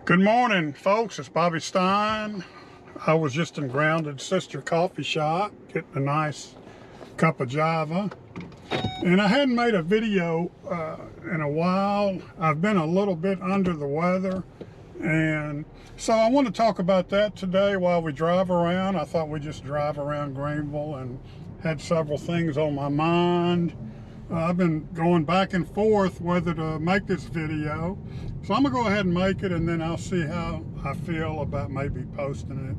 Good morning, folks. It's Bobby Stein. I was just in Grounded Sister Coffee Shop getting a nice cup of Java. And I hadn't made a video in a while. I've been a little bit under the weather. And so I want to talk about that today while we drive around. I thought we'd just drive around Greenville and had several things on my mind. I've been going back and forth whether to make this video. So I'm gonna go ahead and make it, and then I'll see how I feel about maybe posting it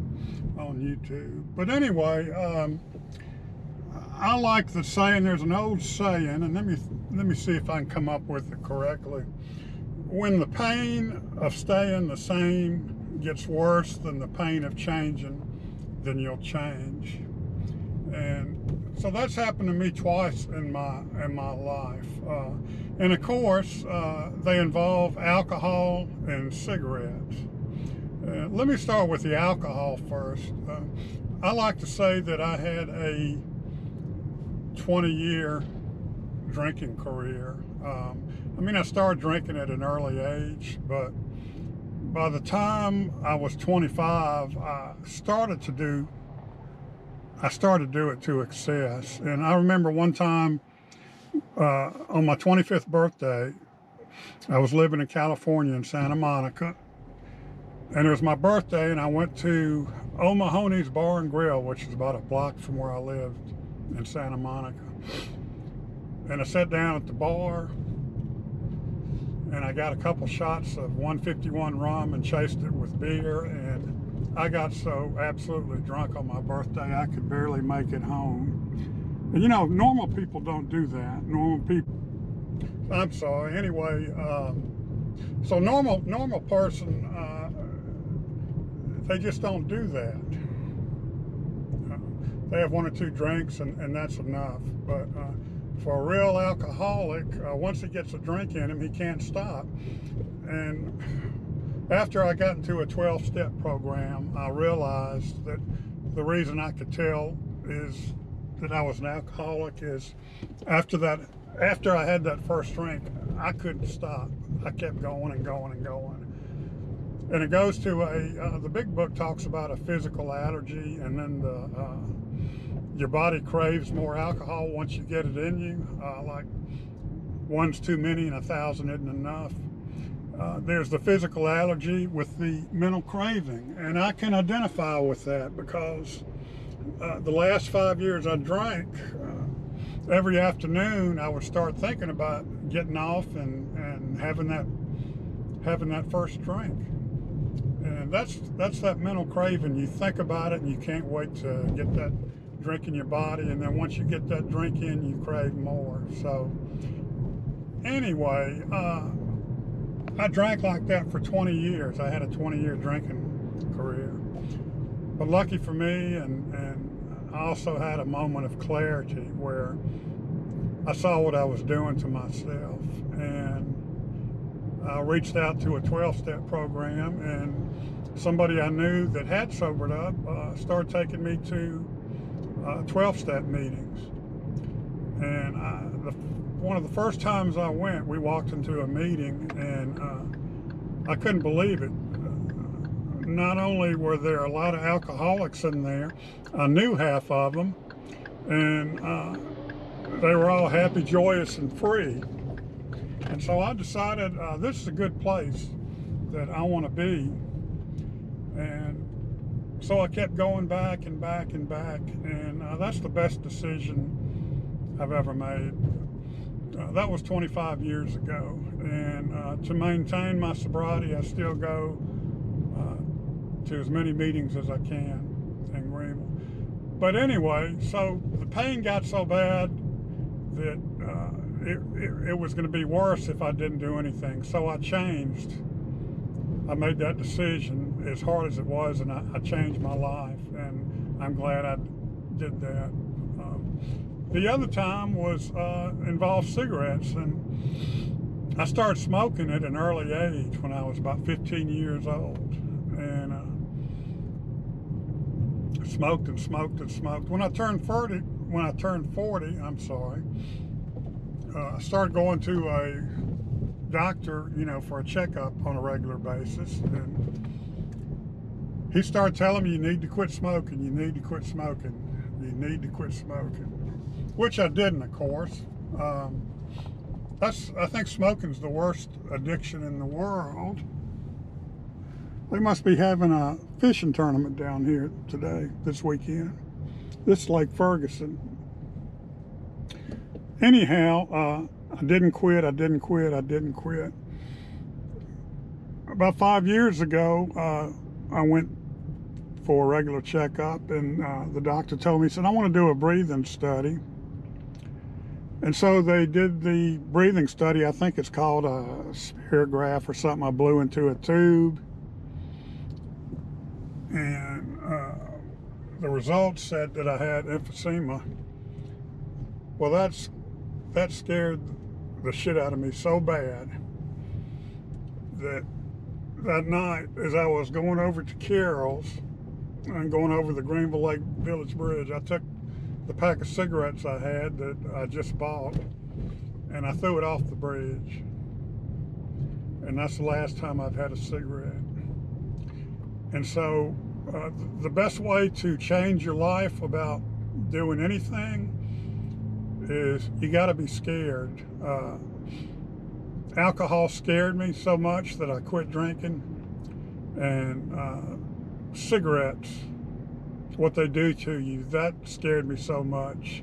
on YouTube. But anyway, I like the saying, there's an old saying, and let me see if I can come up with it correctly. When the pain of staying the same gets worse than the pain of changing, then you'll change. And so that's happened to me twice in my life. And of course, they involve alcohol and cigarettes. Let me start with the alcohol first. I like to say that I had a 20-year drinking career. I mean, I started drinking at an early age, but by the time I was 25, I started to do it to excess. And I remember one time on my 25th birthday, I was living in California in Santa Monica, and it was my birthday, and I went to O'Mahony's Bar and Grill, which is about a block from where I lived in Santa Monica. And I sat down at the bar, and I got a couple shots of 151 rum and chased it with beer, and I got so absolutely drunk on my birthday I could barely make it home. And you know, normal people don't do that. Normal people, I'm sorry, anyway, so normal person, they just don't do that. They have one or two drinks and that's enough. But for a real alcoholic, once he gets a drink in him, he can't stop. And after I got into a 12-step program, I realized that the reason I could tell is that I was an alcoholic is after I had that first drink, I couldn't stop. I kept going and going and going. And it goes to the big book talks about a physical allergy, and then your body craves more alcohol once you get it in you. Like one's too many and 1,000 isn't enough. There's the physical allergy with the mental craving, and I can identify with that because the last 5 years I drank, every afternoon I would start thinking about getting off and having that first drink. And that's that mental craving. You think about it and you can't wait to get that drink in your body, and then once you get that drink in, you crave more. So anyway, I drank like that for 20 years. I had a 20-year drinking career. But lucky for me, and I also had a moment of clarity where I saw what I was doing to myself. And I reached out to a 12-step program, and somebody I knew that had sobered up started taking me to 12-step meetings. And one of the first times I went, we walked into a meeting, and I couldn't believe it. Not only were there a lot of alcoholics in there, I knew half of them, and they were all happy, joyous, and free. And so I decided this is a good place that I want to be. And so I kept going back and back and back, and that's the best decision I've ever made. That was 25 years ago, and to maintain my sobriety, I still go to as many meetings as I can in Greenville. But anyway, so the pain got so bad that it was going to be worse if I didn't do anything. So I changed. I made that decision, as hard as it was, and I changed my life, and I'm glad I did that. The other time was involved cigarettes, and I started smoking at an early age when I was about 15 years old, and smoked and smoked and smoked. When I turned 40, I started going to doctor, you know, for a checkup on a regular basis, and he started telling me, you need to quit smoking, you need to quit smoking, you need to quit smoking, which I didn't, of course. I think smoking's the worst addiction in the world. They must be having a fishing tournament down here today, this weekend. This is Lake Ferguson. Anyhow, I didn't quit. About 5 years ago, I went for a regular checkup, and the doctor told me, he said, I want to do a breathing study. And so they did the breathing study. I think it's called a spirograph or something. I blew into a tube, and the results said that I had emphysema. Well, that scared the shit out of me so bad that night, as I was going over to Carroll's and going over the Greenville Lake Village Bridge, I took the pack of cigarettes I had that I just bought, and I threw it off the bridge. And that's the last time I've had a cigarette. And so the best way to change your life about doing anything is you got to be scared. Alcohol scared me so much that I quit drinking, and cigarettes, what they do to you, that scared me so much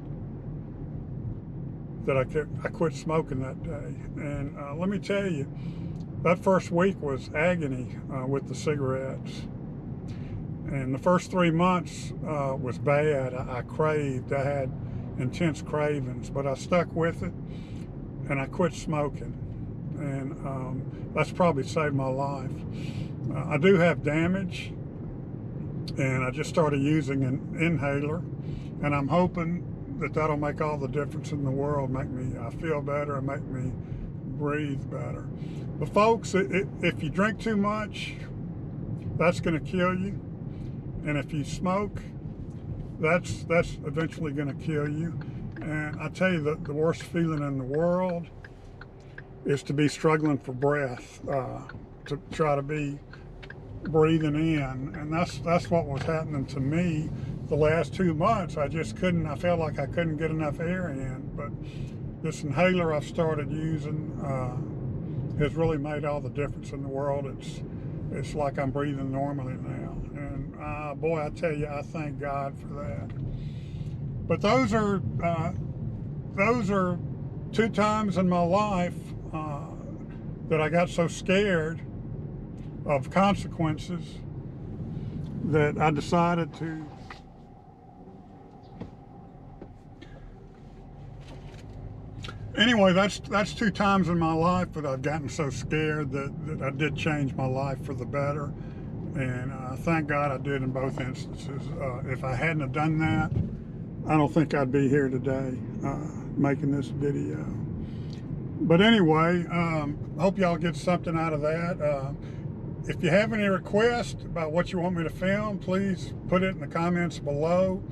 that I quit smoking that day. And let me tell you, that first week was agony with the cigarettes. And the first 3 months was bad. I craved. I had intense cravings, but I stuck with it, and I quit smoking. And that's probably saved my life. I do have damage, and I just started using an inhaler, and I'm hoping that that'll make all the difference in the world, make me feel better and make me breathe better. But folks, if you drink too much, that's going to kill you. And if you smoke, that's eventually going to kill you. And I tell you that the worst feeling in the world is to be struggling for breath, to try to be breathing in. And that's what was happening to me the last 2 months. I felt like I couldn't get enough air in. But this inhaler I've started using has really made all the difference in the world. It's like I'm breathing normally now. And boy, I tell you, I thank God for that. But those are 2 times in my life that I got so scared of consequences that I decided to anyway, that's 2 times in my life that I've gotten so scared that I did change my life for the better. And thank God I did in both instances. If I hadn't have done that, I don't think I'd be here today making this video. But anyway, hope y'all get something out of that. If you have any requests about what you want me to film, please put it in the comments below.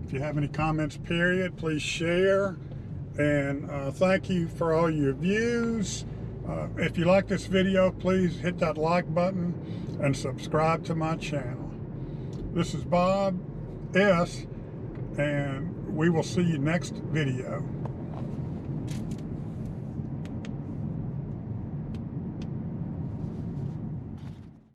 If you have any comments, period, please share. And thank you for all your views. If you like this video, please hit that like button and subscribe to my channel. This is Bob S., and we will see you next video.